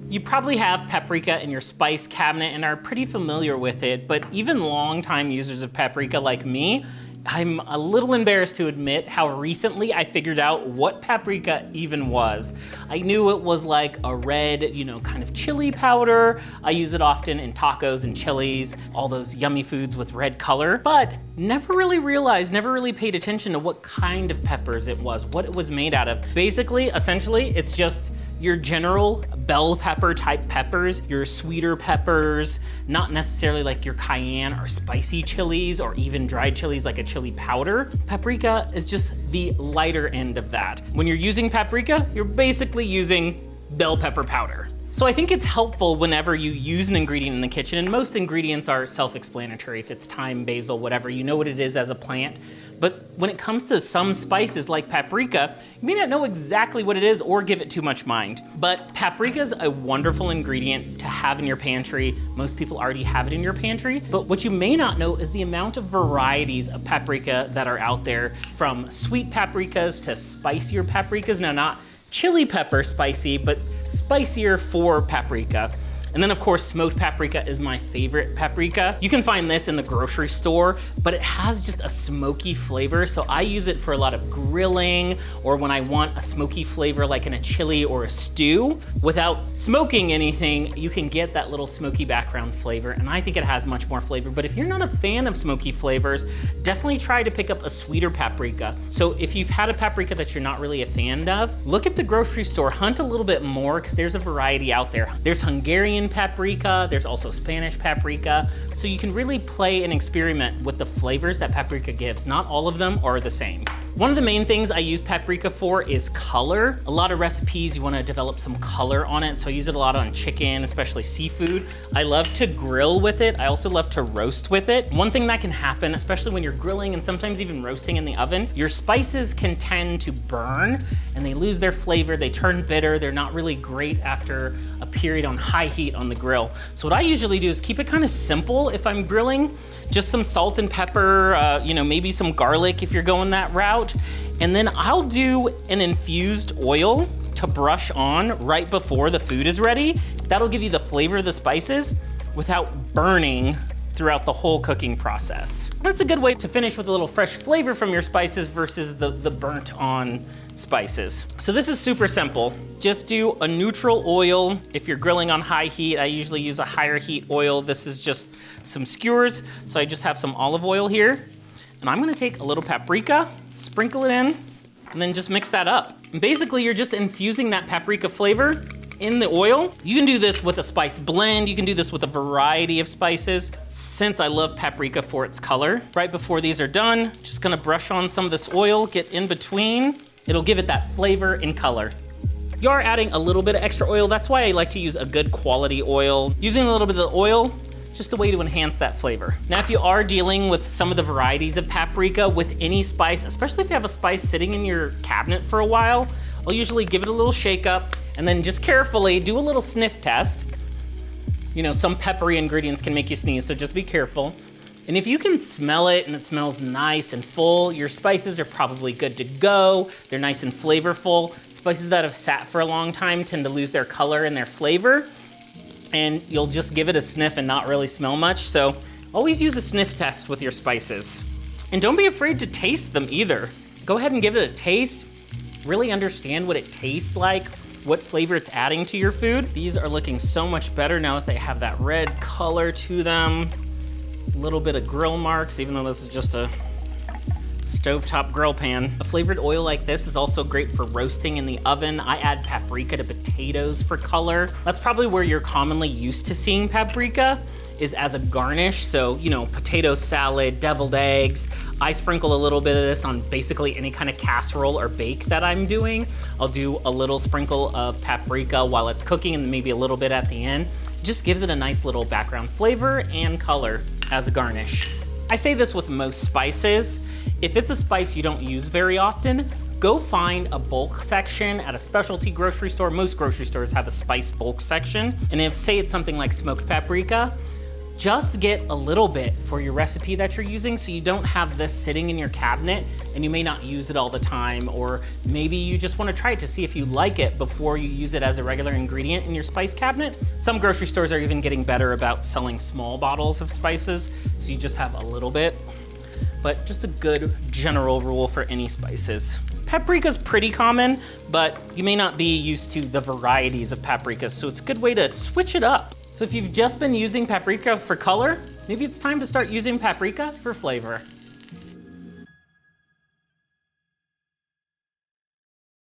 You probably have paprika in your spice cabinet and are pretty familiar with it, but even longtime users of paprika like me, I'm a little embarrassed to admit how recently I figured out what paprika even was. I knew it was like a red, kind of chili powder. I use it often in tacos and chilies, all those yummy foods with red color, but never really realized, never really paid attention to what kind of peppers it was, what it was made out of. Basically, essentially, it's just your general bell pepper type peppers, your sweeter peppers, not necessarily like your cayenne or spicy chilies or even dried chilies like a chili powder. Paprika is just the lighter end of that. When you're using paprika, you're basically using bell pepper powder. So I think it's helpful whenever you use an ingredient in the kitchen, and most ingredients are self-explanatory. If it's thyme, basil, whatever, you know what it is as a plant. But when it comes to some spices like paprika, you may not know exactly what it is or give it too much mind. But paprika is a wonderful ingredient to have in your pantry. Most people already have it in your pantry. But what you may not know is the amount of varieties of paprika that are out there, from sweet paprikas to spicier paprikas. Now, not chili pepper spicy, but spicier for paprika. And then of course, smoked paprika is my favorite paprika. You can find this in the grocery store, but it has just a smoky flavor. So I use it for a lot of grilling, or when I want a smoky flavor like in a chili or a stew. Without smoking anything, you can get that little smoky background flavor, and I think it has much more flavor. But if you're not a fan of smoky flavors, definitely try to pick up a sweeter paprika. So if you've had a paprika that you're not really a fan of, look at the grocery store, hunt a little bit more, because there's a variety out there. There's Hungarian paprika, there's also Spanish paprika. So you can really play and experiment with the flavors that paprika gives. Not all of them are the same. One of the main things I use paprika for is color. A lot of recipes, you wanna develop some color on it, so I use it a lot on chicken, especially seafood. I love to grill with it. I also love to roast with it. One thing that can happen, especially when you're grilling and sometimes even roasting in the oven, your spices can tend to burn and they lose their flavor, they turn bitter, they're not really great after a period on high heat on the grill. So what I usually do is keep it kind of simple if I'm grilling. Just some salt and pepper, maybe some garlic if you're going that route. And then I'll do an infused oil to brush on right before the food is ready. That'll give you the flavor of the spices without burning throughout the whole cooking process. That's a good way to finish with a little fresh flavor from your spices versus the burnt on spices. So this is super simple. Just do a neutral oil. If you're grilling on high heat, I usually use a higher heat oil. This is just some skewers. So I just have some olive oil here. And I'm gonna take a little paprika, sprinkle it in, and then just mix that up. And basically, you're just infusing that paprika flavor in the oil. You can do this with a spice blend. You can do this with a variety of spices. Since I love paprika for its color, right before these are done, just gonna brush on some of this oil, get in between. It'll give it that flavor and color. You are adding a little bit of extra oil. That's why I like to use a good quality oil. Using a little bit of the oil, just a way to enhance that flavor. Now, if you are dealing with some of the varieties of paprika with any spice, especially if you have a spice sitting in your cabinet for a while, I'll usually give it a little shake up and then just carefully do a little sniff test. Some peppery ingredients can make you sneeze, so just be careful. And if you can smell it and it smells nice and full, your spices are probably good to go. They're nice and flavorful. Spices that have sat for a long time tend to lose their color and their flavor, and you'll just give it a sniff and not really smell much. So always use a sniff test with your spices. And don't be afraid to taste them either. Go ahead and give it a taste. Really understand what it tastes like, what flavor it's adding to your food. These are looking so much better now that they have that red color to them. A little bit of grill marks, even though this is just a stovetop grill pan. A flavored oil like this is also great for roasting in the oven. I add paprika to potatoes for color. That's probably where you're commonly used to seeing paprika, is as a garnish. So, potato salad, deviled eggs. I sprinkle a little bit of this on basically any kind of casserole or bake that I'm doing. I'll do a little sprinkle of paprika while it's cooking and maybe a little bit at the end. It just gives it a nice little background flavor and color as a garnish. I say this with most spices. If it's a spice you don't use very often, go find a bulk section at a specialty grocery store. Most grocery stores have a spice bulk section. And if, say it's something like smoked paprika, just get a little bit for your recipe that you're using so you don't have this sitting in your cabinet and you may not use it all the time, or maybe you just want to try it to see if you like it before you use it as a regular ingredient in your spice cabinet. Some grocery stores are even getting better about selling small bottles of spices, so you just have a little bit. But just a good general rule for any spices. Paprika's pretty common, but you may not be used to the varieties of paprika, so it's a good way to switch it up. So if you've just been using paprika for color, maybe it's time to start using paprika for flavor.